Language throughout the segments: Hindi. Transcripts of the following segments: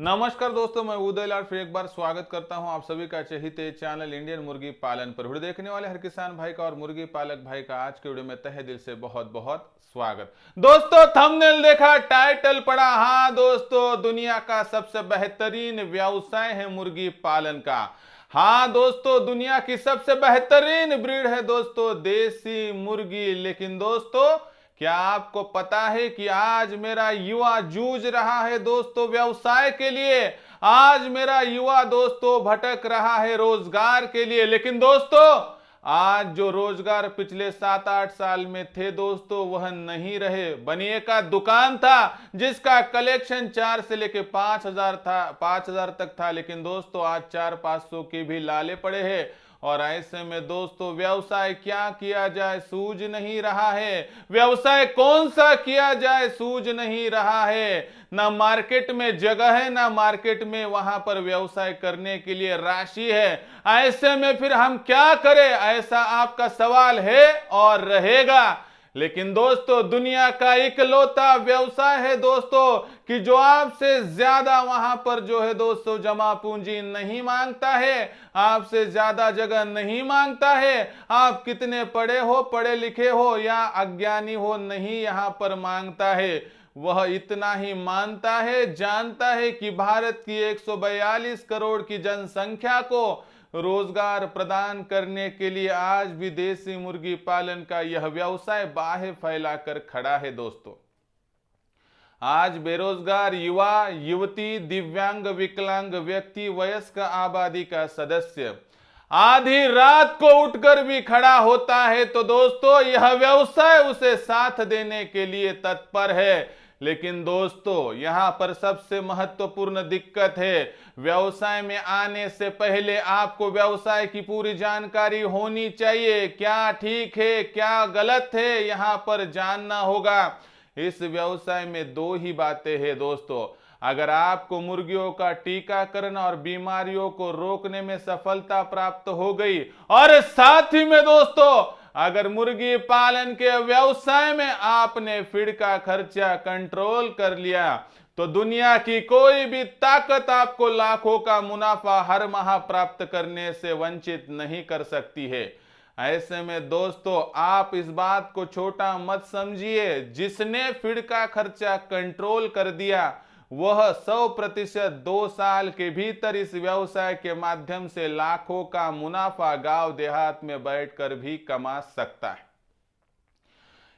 नमस्कार दोस्तों, मैं उदयलाल फिर एक बार स्वागत करता हूं आप सभी का चहेते चैनल इंडियन मुर्गी पालन पर। वीडियो देखने वाले हर किसान भाई का और मुर्गी पालक भाई का आज के वीडियो में तहे दिल से बहुत बहुत स्वागत। दोस्तों थंबनेल देखा, टाइटल पढ़ा। हाँ दोस्तों, दुनिया का सबसे बेहतरीन व्यवसाय है मुर्गी पालन का। हाँ दोस्तों, दुनिया की सबसे बेहतरीन ब्रीड है दोस्तों देसी मुर्गी। लेकिन दोस्तों, क्या आपको पता है कि आज मेरा युवा जूझ रहा है दोस्तों व्यवसाय के लिए। आज मेरा युवा दोस्तों भटक रहा है रोजगार के लिए। लेकिन दोस्तों, आज जो रोजगार पिछले 7-8 साल में थे दोस्तों, वह नहीं रहे। बनिए का दुकान था जिसका कलेक्शन 4 से लेके 5,000 था, 5,000 तक था। लेकिन दोस्तों आज 400-500 के भी लाले पड़े हैं। और ऐसे में दोस्तों व्यवसाय क्या किया जाए सूझ नहीं रहा है। व्यवसाय कौन सा किया जाए सूझ नहीं रहा है। ना मार्केट में जगह है, ना मार्केट में वहां पर व्यवसाय करने के लिए राशि है। ऐसे में फिर हम क्या करें, ऐसा आपका सवाल है और रहेगा। लेकिन दोस्तों, दुनिया का इकलौता व्यवसाय है दोस्तों कि जो आपसे ज्यादा वहां पर जो है दोस्तों जमा पूंजी नहीं मांगता है, आपसे ज्यादा जगह नहीं मांगता है। आप कितने पढ़े हो, पढ़े लिखे हो या अज्ञानी हो, नहीं यहां पर मांगता है। वह इतना ही मानता है, जानता है कि भारत की 142 करोड़ की जनसंख्या को रोजगार प्रदान करने के लिए आज भी देसी मुर्गी पालन का यह व्यवसाय बाहें फैलाकर खड़ा है दोस्तों। आज बेरोजगार युवा, युवती, दिव्यांग, विकलांग व्यक्ति, वयस्क आबादी का सदस्य आधी रात को उठकर भी खड़ा होता है तो दोस्तों यह व्यवसाय उसे साथ देने के लिए तत्पर है। लेकिन दोस्तों, यहां पर सबसे महत्वपूर्ण दिक्कत है, व्यवसाय में आने से पहले आपको व्यवसाय की पूरी जानकारी होनी चाहिए। क्या ठीक है, क्या गलत है, यहां पर जानना होगा। इस व्यवसाय में दो ही बातें हैं दोस्तों। अगर आपको मुर्गियों का टीकाकरण और बीमारियों को रोकने में सफलता प्राप्त हो गई और साथ ही में दोस्तों अगर मुर्गी पालन के व्यवसाय में आपने फीड का खर्चा कंट्रोल कर लिया, तो दुनिया की कोई भी ताकत आपको लाखों का मुनाफा हर माह प्राप्त करने से वंचित नहीं कर सकती है। ऐसे में दोस्तों आप इस बात को छोटा मत समझिए। जिसने फीड का खर्चा कंट्रोल कर दिया वह 100% 2 साल के भीतर इस व्यवसाय के माध्यम से लाखों का मुनाफा गांव देहात में बैठकर भी कमा सकता है।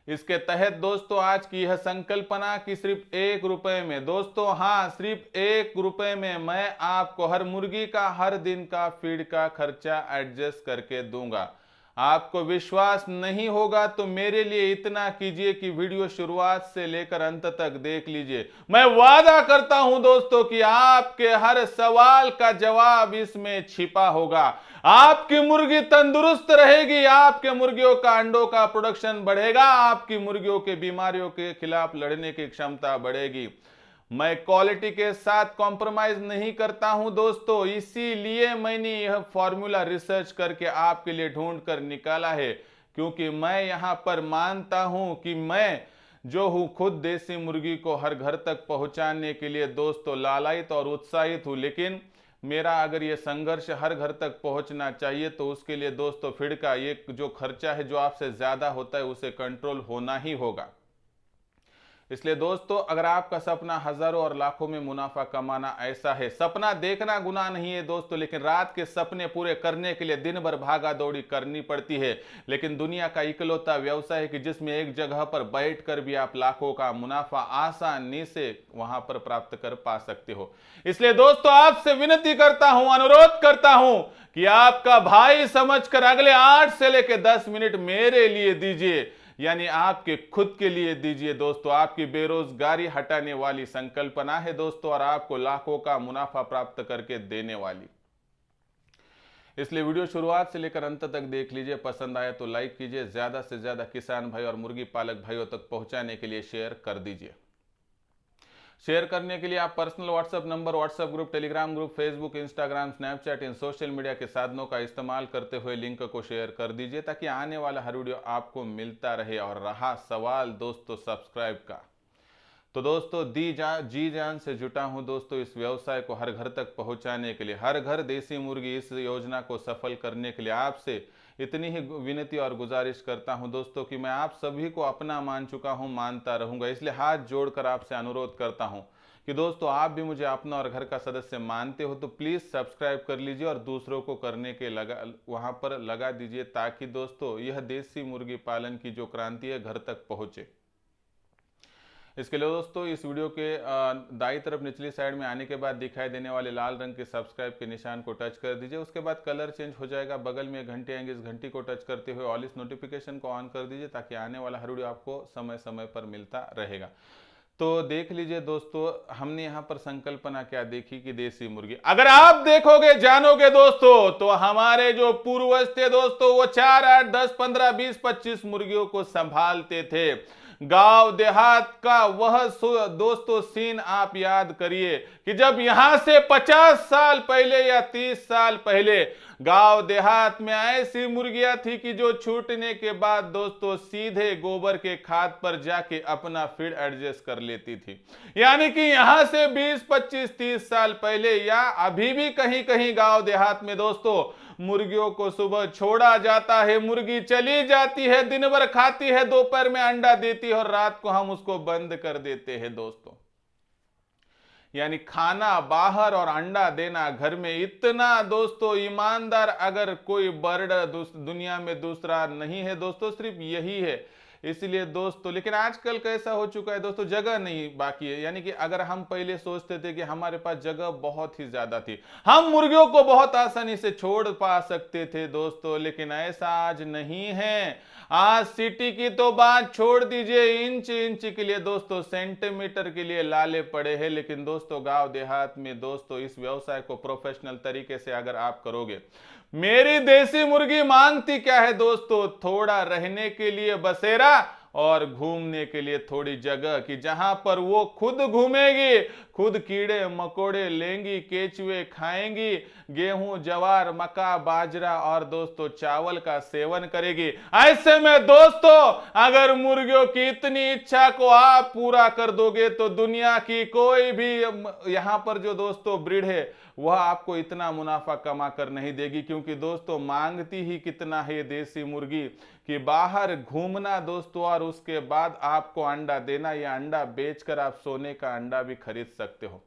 इसके तहत दोस्तों आज की यह संकल्पना कि सिर्फ 1 रुपए में दोस्तों, हाँ सिर्फ 1 रुपए में मैं आपको हर मुर्गी का हर दिन का फीड का खर्चा एडजस्ट करके दूंगा। आपको विश्वास नहीं होगा तो मेरे लिए इतना कीजिए कि वीडियो शुरुआत से लेकर अंत तक देख लीजिए। मैं वादा करता हूं दोस्तों कि आपके हर सवाल का जवाब इसमें छिपा होगा। आपकी मुर्गी तंदुरुस्त रहेगी, आपके मुर्गियों का अंडों का प्रोडक्शन बढ़ेगा, आपकी मुर्गियों के बीमारियों के खिलाफ लड़ने की क्षमता बढ़ेगी। मैं क्वालिटी के साथ कॉम्प्रोमाइज नहीं करता हूं दोस्तों, इसीलिए मैंने यह फॉर्मूला रिसर्च करके आपके लिए ढूंढ कर निकाला है। क्योंकि मैं यहां पर मानता हूं कि मैं जो हूं खुद देसी मुर्गी को हर घर तक पहुंचाने के लिए दोस्तों लालायित और उत्साहित हूं। लेकिन मेरा अगर ये संघर्ष हर घर तक पहुंचना चाहिए तो उसके लिए दोस्तों फीड का ये जो खर्चा है जो आपसे ज्यादा होता है उसे कंट्रोल होना ही होगा। इसलिए दोस्तों, अगर आपका सपना हजारों और लाखों में मुनाफा कमाना ऐसा है, सपना देखना गुनाह नहीं है दोस्तों, लेकिन रात के सपने पूरे करने के लिए दिन भर भागा दौड़ी करनी पड़ती है। लेकिन दुनिया का इकलौता व्यवसाय है कि जिसमें एक जगह पर बैठकर भी आप लाखों का मुनाफा आसानी से वहां पर प्राप्त कर पा सकते हो। इसलिए दोस्तों आपसे विनती करता हूं, अनुरोध करता हूं कि आपका भाई समझकर अगले 8 से लेकर 10 मिनट मेरे लिए दीजिए, यानी आपके खुद के लिए दीजिए दोस्तों। आपकी बेरोजगारी हटाने वाली संकल्पना है दोस्तों और आपको लाखों का मुनाफा प्राप्त करके देने वाली। इसलिए वीडियो शुरुआत से लेकर अंत तक देख लीजिए। पसंद आए तो लाइक कीजिए, ज्यादा से ज्यादा किसान भाई और मुर्गी पालक भाइयों तक पहुंचाने के लिए शेयर कर दीजिए। शेयर करने के लिए आप personal WhatsApp number, WhatsApp group, Telegram group, Facebook, Instagram, Snapchat इन सोशल मीडिया के साधनों का इस्तेमाल करते हुए लिंक को शेयर कर दीजिए ताकि आने वाला हर वीडियो आपको मिलता रहे। और रहा सवाल दोस्तों सब्सक्राइब का, तो दोस्तों जी जान से जुटा हूं दोस्तों इस व्यवसाय को हर घर तक पहुंचाने के लिए, हर घर देसी मुर्गी इस योजना को सफल करने के लिए आपसे इतनी ही विनती और गुजारिश करता हूं दोस्तों कि मैं आप सभी को अपना मान चुका हूं, मानता रहूंगा। इसलिए हाथ जोड़कर आपसे अनुरोध करता हूं कि दोस्तों आप भी मुझे अपना और घर का सदस्य मानते हो तो प्लीज सब्सक्राइब कर लीजिए और दूसरों को करने के वहां पर लगा दीजिए, ताकि दोस्तों यह देसी मुर्गी पालन की जो क्रांति है घर तक पहुंचे। इसके लिए दोस्तों इस वीडियो के दाईं तरफ निचली साइड में आने के बाद दिखाई देने वाले लाल रंग के सब्सक्राइब के निशान को टच कर दीजिए। उसके बाद कलर चेंज हो जाएगा, बगल में एक घंटी आएंगे, इस घंटी को टच करते हुए ऑल इस नोटिफिकेशन को ऑन कर दीजिए, ताकि आने वाला हर वीडियो आपको समय समय पर मिलता रहेगा। तो देख लीजिए दोस्तों, हमने यहाँ पर संकल्पना क्या देखी कि देसी मुर्गी अगर आप देखोगे जानोगे दोस्तों, तो हमारे जो पूर्वज थे दोस्तों वो 4, 8, 10, 15, 20, 25 मुर्गियों को संभालते थे। गांव देहात का वह दोस्तों सीन आप याद करिए कि जब यहां से 50 साल पहले या 30 साल पहले गांव देहात में ऐसी मुर्गियां थी कि जो छूटने के बाद दोस्तों सीधे गोबर के खाद पर जाके अपना फीड एडजस्ट कर लेती थी। यानी कि यहां से 20, 25, 30 साल पहले या अभी भी कहीं कहीं गांव देहात में दोस्तों मुर्गियों को सुबह छोड़ा जाता है, मुर्गी चली जाती है, दिन भर खाती है, दोपहर में अंडा देती है और रात को हम उसको बंद कर देते हैं दोस्तों। यानी खाना बाहर और अंडा देना घर में, इतना दोस्तों ईमानदार अगर कोई बर्ड दुनिया में दूसरा नहीं है दोस्तों, सिर्फ यही है। इसलिए दोस्तों लेकिन आजकल कैसा हो चुका है दोस्तों, जगह नहीं बाकी है। यानी कि अगर हम पहले सोचते थे कि हमारे पास जगह बहुत ही ज्यादा थी, हम मुर्गियों को बहुत आसानी से छोड़ पा सकते थे दोस्तों, लेकिन ऐसा आज नहीं है। आज सिटी की तो बात छोड़ दीजिए, इंच इंच के लिए दोस्तों, सेंटीमीटर के लिए लाले पड़े हैं। लेकिन दोस्तों गांव देहात में दोस्तों इस व्यवसाय को प्रोफेशनल तरीके से अगर आप करोगे, मेरी देसी मुर्गी मांगती क्या है दोस्तों, थोड़ा रहने के लिए बसेरा और घूमने के लिए थोड़ी जगह, कि जहां पर वो खुद घूमेगी, खुद कीड़े मकोड़े लेंगी, केचुए खाएंगी, गेहूं जवार मक्का बाजरा और दोस्तों चावल का सेवन करेगी। ऐसे में दोस्तों अगर मुर्गियों की इतनी इच्छा को आप पूरा कर दोगे तो दुनिया की कोई भी यहां पर जो दोस्तों ब्रीड है वह आपको इतना मुनाफा कमा कर नहीं देगी, क्योंकि दोस्तों मांगती ही कितना है देसी मुर्गी कि बाहर घूमना दोस्तों और उसके बाद आपको अंडा देना, या अंडा बेचकर आप सोने का अंडा भी खरीद सकते हो।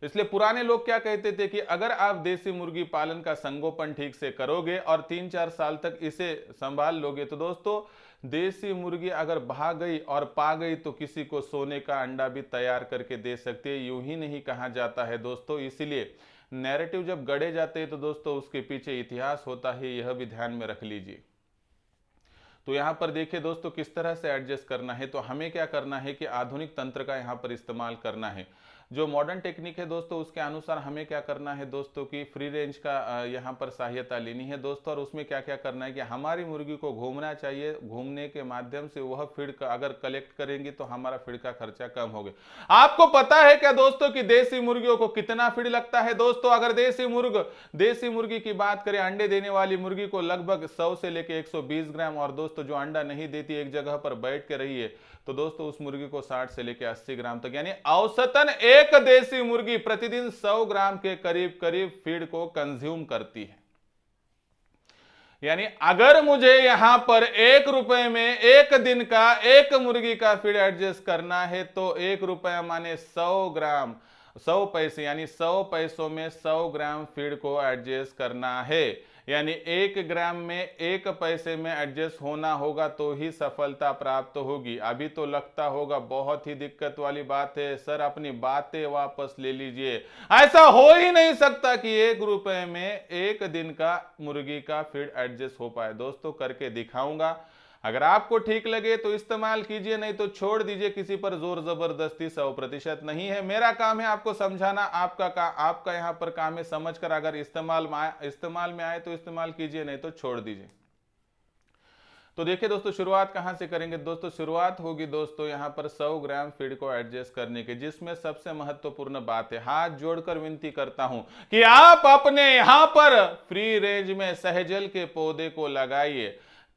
इसलिए पुराने लोग क्या कहते थे कि अगर आप देसी मुर्गी पालन का संगोपन ठीक से करोगे और 3-4 साल तक इसे संभाल लोगे तो दोस्तों देसी मुर्गी अगर भाग गई और पा गई तो किसी को सोने का अंडा भी तैयार करके दे सकते हैं। यूं ही नहीं कहा जाता है दोस्तों। इसीलिए नैरेटिव जब गढ़े जाते हैं तो दोस्तों उसके पीछे इतिहास होता है, यह भी ध्यान में रख लीजिए। तो यहाँ पर देखिए दोस्तों किस तरह से एडजस्ट करना है। तो हमें क्या करना है कि आधुनिक तंत्र का यहाँ पर इस्तेमाल करना है। जो मॉडर्न टेक्निक है दोस्तों उसके अनुसार हमें क्या करना है दोस्तों की फ्री रेंज का यहाँ पर सहायता लेनी है दोस्तों। और उसमें क्या क्या करना है कि हमारी मुर्गी को घूमना चाहिए, घूमने के माध्यम से वह फीड का अगर कलेक्ट करेंगी तो हमारा फीड का खर्चा कम हो गया। आपको पता है क्या दोस्तों कि देसी मुर्गियों को कितना फीड लगता है दोस्तों? अगर देसी मुर्गी की बात करें, अंडे देने वाली मुर्गी को लगभग 100 से लेकर 120 ग्राम, और दोस्तों जो अंडा नहीं देती एक जगह पर बैठ के रही है तो दोस्तों उस मुर्गी को 60 से लेकर 80 ग्राम तक, यानी औसतन एक देसी मुर्गी प्रतिदिन 100 ग्राम के करीब करीब फीड को कंज्यूम करती है। यानी अगर मुझे यहां पर 1 रुपए में एक दिन का एक मुर्गी का फीड एडजस्ट करना है तो 1 रुपया माने 100 ग्राम, 100 पैसे, यानी 100 पैसों में 100 ग्राम फीड को एडजस्ट करना है। यानी 1 ग्राम में 1 पैसे में एडजस्ट होना होगा तो ही सफलता प्राप्त होगी। अभी तो लगता होगा बहुत ही दिक्कत वाली बात है सर, अपनी बातें वापस ले लीजिए। ऐसा हो ही नहीं सकता कि 1 रुपए में 1 दिन का मुर्गी का फीड एडजस्ट हो पाए। दोस्तों करके दिखाऊंगा, अगर आपको ठीक लगे तो इस्तेमाल कीजिए, नहीं तो छोड़ दीजिए। किसी पर जोर जबरदस्ती 100% नहीं है। मेरा काम है आपको समझाना, आपका यहाँ पर काम है समझकर अगर इस्तेमाल में आए तो इस्तेमाल कीजिए, नहीं तो छोड़ दीजिए। तो देखिए दोस्तों शुरुआत कहां से करेंगे दोस्तों? शुरुआत होगी दोस्तों यहाँ पर 100 ग्राम फीड को एडजस्ट करने के, जिसमें सबसे महत्वपूर्ण बात है, हाथ जोड़कर विनती करता हूं कि आप अपने यहाँ पर फ्री रेंज में सहजल के पौधे को लगाइए,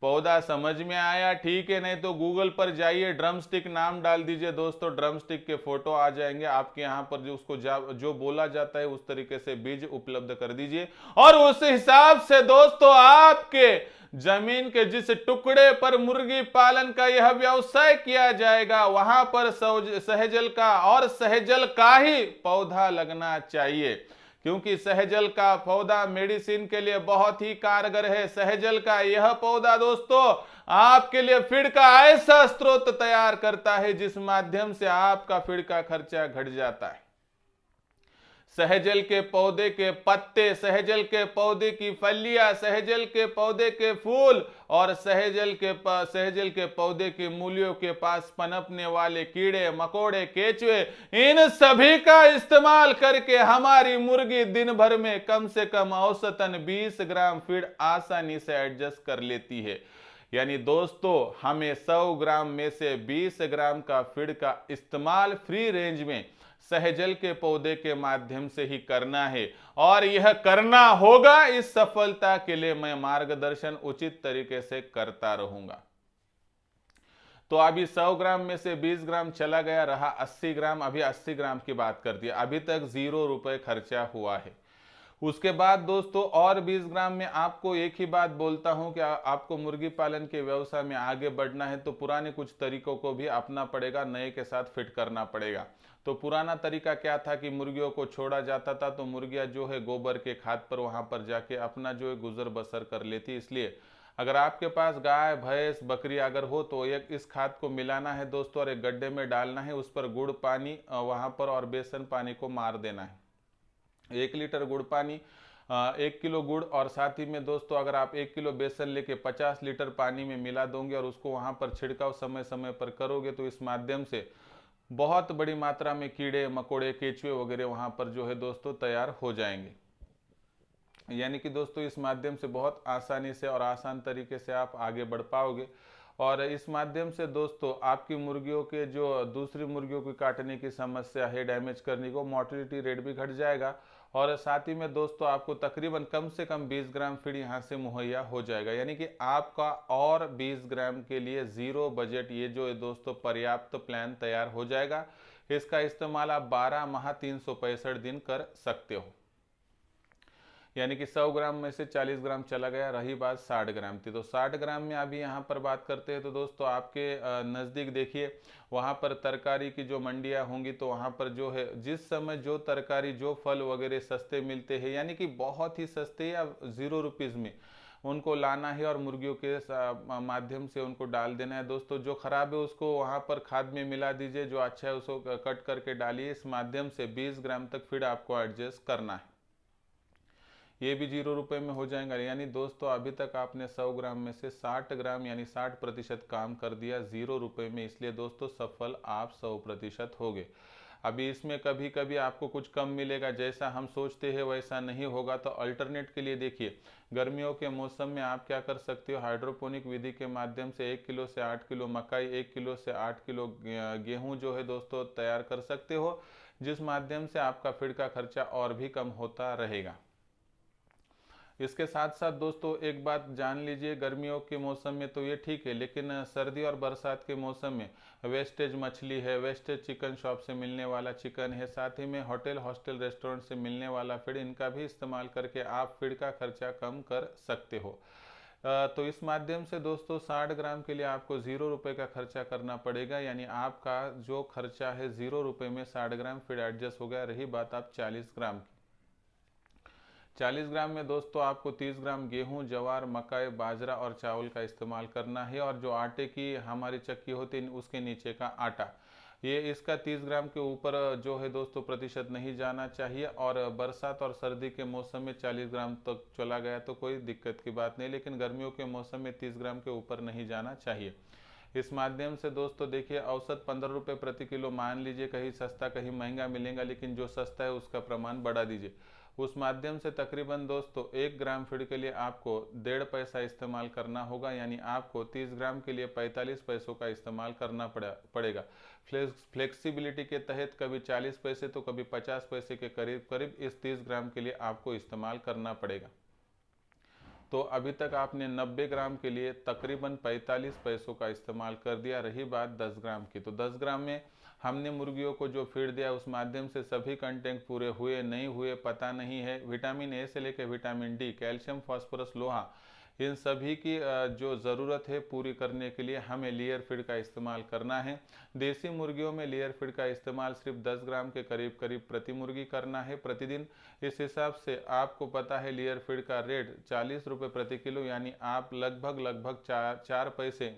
पौधा समझ में आया ठीक है, नहीं तो गूगल पर जाइए, ड्रम स्टिक नाम डाल दीजिए दोस्तों, ड्रम स्टिक के फोटो आ जाएंगे आपके यहाँ पर। जो उसको जो बोला जाता है उस तरीके से बीज उपलब्ध कर दीजिए, और उस हिसाब से दोस्तों आपके जमीन के जिस टुकड़े पर मुर्गी पालन का यह व्यवसाय किया जाएगा वहां पर सहजल का और सहजल का ही पौधा लगना चाहिए, क्योंकि सहजल का पौधा मेडिसिन के लिए बहुत ही कारगर है। सहजल का यह पौधा दोस्तों आपके लिए फीड का ऐसा स्रोत तैयार करता है जिस माध्यम से आपका फीड का खर्चा घट जाता है। सहजल के पौधे के पत्ते, सहजल के पौधे की फलियां, सहजल के पौधे के फूल और सहजल के पौधे के मूलियों के पास पनपने वाले कीड़े मकोड़े केचुए, इन सभी का इस्तेमाल करके हमारी मुर्गी दिन भर में कम से कम औसतन 20 ग्राम फीड आसानी से एडजस्ट कर लेती है। यानी दोस्तों हमें 100 ग्राम में से 20 ग्राम का फीड का इस्तेमाल फ्री रेंज में सहजल के पौधे के माध्यम से ही करना है, और यह करना होगा। इस सफलता के लिए मैं मार्गदर्शन उचित तरीके से करता रहूंगा। तो अभी 100 ग्राम में से 20 ग्राम चला गया, रहा 80 ग्राम। अभी 80 ग्राम की बात कर दी, अभी तक 0 रुपए खर्चा हुआ है। उसके बाद दोस्तों और 20 ग्राम में आपको एक ही बात बोलता हूं कि आपको मुर्गी पालन के व्यवसाय में आगे बढ़ना है तो पुराने कुछ तरीकों को भी अपना पड़ेगा, नए के साथ फिट करना पड़ेगा। तो पुराना तरीका क्या था कि मुर्गियों को छोड़ा जाता था तो मुर्गियां जो है गोबर के खाद पर वहां पर जाके अपना जो है गुजर बसर कर लेती। इसलिए अगर आपके पास गाय भैंस बकरी अगर हो तो एक इस खाद को मिलाना है दोस्तों, और एक गड्ढे में डालना है, उस पर गुड़ पानी वहां पर और बेसन पानी को मार देना है। 1 लीटर गुड़ पानी, 1 किलो गुड़, और साथ ही में दोस्तों अगर आप 1 किलो बेसन लेके 50 लीटर पानी में मिला दोगे और उसको वहां पर छिड़काव समय समय पर करोगे तो इस माध्यम से बहुत बड़ी मात्रा में कीड़े मकोड़े केचुए वगैरह वहां पर जो है दोस्तों तैयार हो जाएंगे। यानी कि दोस्तों इस माध्यम से बहुत आसानी से और आसान तरीके से आप आगे बढ़ पाओगे, और इस माध्यम से दोस्तों आपकी मुर्गियों के जो दूसरी मुर्गियों को काटने की समस्या है, डैमेज करने को, मोर्टेलिटी रेट भी घट जाएगा, और साथ ही में दोस्तों आपको तकरीबन कम से कम 20 ग्राम फीड यहाँ से मुहैया हो जाएगा। यानी कि आपका और 20 ग्राम के लिए 0 बजट ये जो है दोस्तों पर्याप्त प्लान तैयार हो जाएगा। इसका इस्तेमाल आप 12 माह 365 दिन कर सकते हो। यानी कि 100 ग्राम में से 40 ग्राम चला गया, रही बात 60 ग्राम थी। तो 60 ग्राम में अभी यहाँ पर बात करते हैं तो दोस्तों आपके नज़दीक देखिए वहाँ पर तरकारी की जो मंडियाँ होंगी तो वहाँ पर जो है जिस समय जो तरकारी जो फल वगैरह सस्ते मिलते हैं, यानी कि बहुत ही सस्ते या 0 रुपीज़ में उनको लाना है और मुर्गियों के माध्यम से उनको डाल देना है। दोस्तों जो खराब है उसको वहाँ पर खाद में मिला दीजिए, जो अच्छा है उसको कट करके डालिए। इस माध्यम से 20 ग्राम तक फीड आपको एडजस्ट करना है, ये भी 0 रुपए में हो जाएगा। यानी दोस्तों अभी तक आपने 100 ग्राम में से 60 ग्राम यानी 60% काम कर दिया 0 रुपए में। इसलिए दोस्तों सफल आप 100% हो गए। अभी इसमें कभी कभी आपको कुछ कम मिलेगा, जैसा हम सोचते हैं वैसा नहीं होगा। तो अल्टरनेट के लिए देखिए, गर्मियों के मौसम में आप क्या कर सकते हो, हाइड्रोपोनिक विधि के माध्यम से 1 किलो से 8 किलो मकई, 1 किलो से 8 किलो गेहूं जो है दोस्तों तैयार कर सकते हो, जिस माध्यम से आपका फीड का खर्चा और भी कम होता रहेगा। इसके साथ साथ दोस्तों एक बात जान लीजिए, गर्मियों के मौसम में तो ये ठीक है, लेकिन सर्दी और बरसात के मौसम में वेस्टेज मछली है, वेस्टेज चिकन शॉप से मिलने वाला चिकन है, साथ ही में होटल हॉस्टल रेस्टोरेंट से मिलने वाला फीड, इनका भी इस्तेमाल करके आप फीड का खर्चा कम कर सकते हो। तो इस माध्यम से दोस्तों 60 ग्राम के लिए आपको 0 रुपये का खर्चा करना पड़ेगा। यानी आपका जो खर्चा है 0 रुपये में 60 ग्राम फीड एडजस्ट हो गया। रही बात आप 40 ग्राम की, 40 ग्राम में दोस्तों आपको 30 ग्राम गेहूं जवार मकई बाजरा और चावल का इस्तेमाल करना है, और जो आटे की हमारी चक्की होती है उसके नीचे का आटा, ये इसका 30 ग्राम के ऊपर जो है दोस्तों प्रतिशत नहीं जाना चाहिए। और बरसात और सर्दी के मौसम में 40 ग्राम तक चला गया तो कोई दिक्कत की बात नहीं, लेकिन गर्मियों के मौसम में 30 ग्राम के ऊपर नहीं जाना चाहिए। इस माध्यम से दोस्तों देखिए औसत 15 रुपये प्रति किलो मान लीजिए, कहीं सस्ता कहीं महंगा मिलेगा, लेकिन जो सस्ता है उसका प्रमाण बढ़ा दीजिए। उस माध्यम से तकरीबन दोस्तों 1 ग्राम फीड के लिए आपको 1.5 पैसा इस्तेमाल करना होगा। यानी आपको 30 ग्राम के लिए 45 पैसों का इस्तेमाल करना पड़ेगा। फ्लेक्सिबिलिटी के तहत कभी 40 पैसे तो कभी 50 पैसे के करीब करीब इस 30 ग्राम के लिए आपको इस्तेमाल करना पड़ेगा। तो अभी तक आपने 90 ग्राम के लिए तकरीबन 45 पैसों का इस्तेमाल कर दिया। रही बात 10 ग्राम की, तो 10 ग्राम में हमने मुर्गियों को जो फीड दिया उस माध्यम से सभी कंटेंट पूरे हुए नहीं हुए पता नहीं है। विटामिन ए से लेकर विटामिन डी, कैल्शियम, फास्फोरस, लोहा, इन सभी की जो ज़रूरत है पूरी करने के लिए हमें लेयर फीड का इस्तेमाल करना है। देसी मुर्गियों में लेयर फीड का इस्तेमाल सिर्फ 10 ग्राम के करीब करीब प्रति मुर्गी करना है प्रतिदिन। इस हिसाब से आपको पता है लेयर फीड का रेट 40 रुपये प्रति किलो, यानी आप लगभग चार पैसे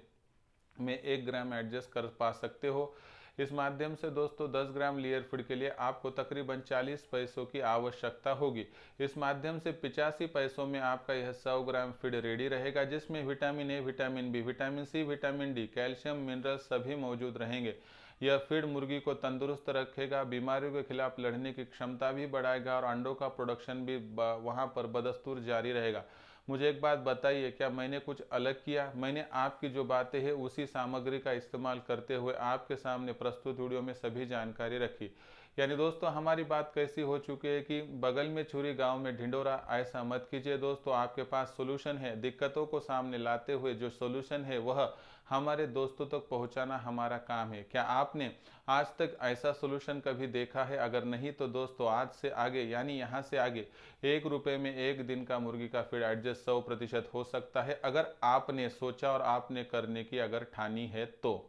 में 1 ग्राम एडजस्ट कर पा सकते हो। इस माध्यम से दोस्तों 10 ग्राम लेयर फीड के लिए आपको तकरीबन 40 पैसों की आवश्यकता होगी। इस माध्यम से 85 पैसों में आपका यह 100 ग्राम फीड रेडी रहेगा, जिसमें vitamin A, vitamin B, vitamin C, vitamin D, calcium, mineral सभी मौजूद रहेंगे। यह फीड मुर्गी को तंदुरुस्त रखेगा, बीमारियों के खिलाफ लड़ने की क्षमता भी बढ़ाएगा और अंडों का प्रोडक्शन भी वहाँ पर बदस्तूर जारी रहेगा। मुझे एक बात बताइए, क्या मैंने कुछ अलग किया? मैंने आपकी जो बातें हैं उसी सामग्री का इस्तेमाल करते हुए आपके सामने प्रस्तुत वीडियो में सभी जानकारी रखी। यानी दोस्तों हमारी बात कैसी हो चुकी है कि बगल में छुरी गांव में ढिंडोरा, ऐसा मत कीजिए दोस्तों। आपके पास सोल्यूशन है, दिक्कतों को सामने लाते हुए जो सोल्यूशन है वह हमारे दोस्तों तक पहुंचाना हमारा काम है। क्या आपने आज तक ऐसा सोल्यूशन कभी देखा है? अगर नहीं तो दोस्तों आज से आगे, यानी यहाँ से आगे 1 रुपये में 1 दिन का मुर्गी का फीड एडजस्ट 100% हो सकता है, अगर आपने सोचा और आपने करने की अगर ठानी है तो।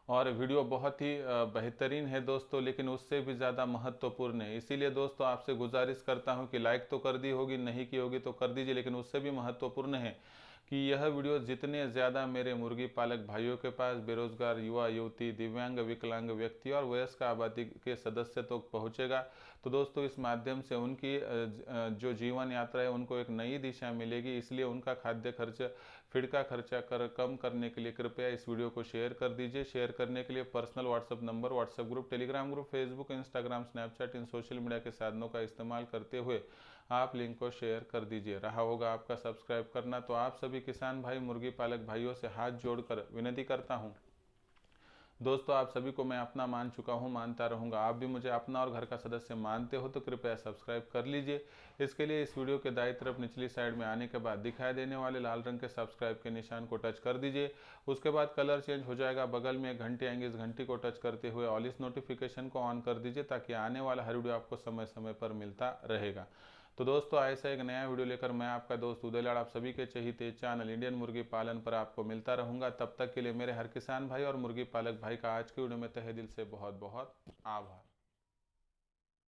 और वीडियो बहुत ही बेहतरीन है दोस्तों, लेकिन उससे भी ज़्यादा महत्वपूर्ण है। इसीलिए दोस्तों आपसे गुजारिश करता हूं कि लाइक तो कर दी होगी, नहीं की होगी तो कर दीजिए, लेकिन उससे भी महत्वपूर्ण है कि यह वीडियो जितने ज़्यादा मेरे मुर्गी पालक भाइयों के पास, बेरोजगार युवा युवती, दिव्यांग, विकलांग व्यक्ति और वयस्क आबादी के सदस्य तक पहुँचेगा तो दोस्तों इस माध्यम से उनकी जो जीवन यात्रा है उनको एक नई दिशा मिलेगी। इसलिए उनका खाद्य खर्च, फीड का खर्चा कम करने के लिए कृपया इस वीडियो को शेयर कर दीजिए। शेयर करने के लिए personal WhatsApp number, WhatsApp group, Telegram group, Facebook, Instagram, Snapchat, इन सोशल मीडिया के साधनों का इस्तेमाल करते हुए आप लिंक को शेयर कर दीजिए। रहा होगा आपका सब्सक्राइब करना, तो आप सभी किसान भाई, मुर्गी पालक भाइयों से हाथ जोड़कर विनती करता हूँ दोस्तों, आप सभी को मैं अपना मान चुका हूं, मानता रहूंगा। आप भी मुझे अपना और घर का सदस्य मानते हो तो कृपया सब्सक्राइब कर लीजिए। इसके लिए इस वीडियो के दाईं तरफ निचली साइड में आने के बाद दिखाई देने वाले लाल रंग के सब्सक्राइब के निशान को टच कर दीजिए। उसके बाद कलर चेंज हो जाएगा, बगल में एक घंटी आएंगे, इस घंटी को टच करते हुए ऑल इस नोटिफिकेशन को ऑन कर दीजिए, ताकि आने वाला हर वीडियो आपको समय समय पर मिलता रहेगा। तो दोस्तों ऐसा एक नया वीडियो लेकर मैं आपका दोस्त उदय लाड़ आप सभी के चहीते चैनल इंडियन मुर्गी पालन पर आपको मिलता रहूंगा। तब तक के लिए मेरे हर किसान भाई और मुर्गी पालक भाई का आज की वीडियो में तहे दिल से बहुत बहुत आभार।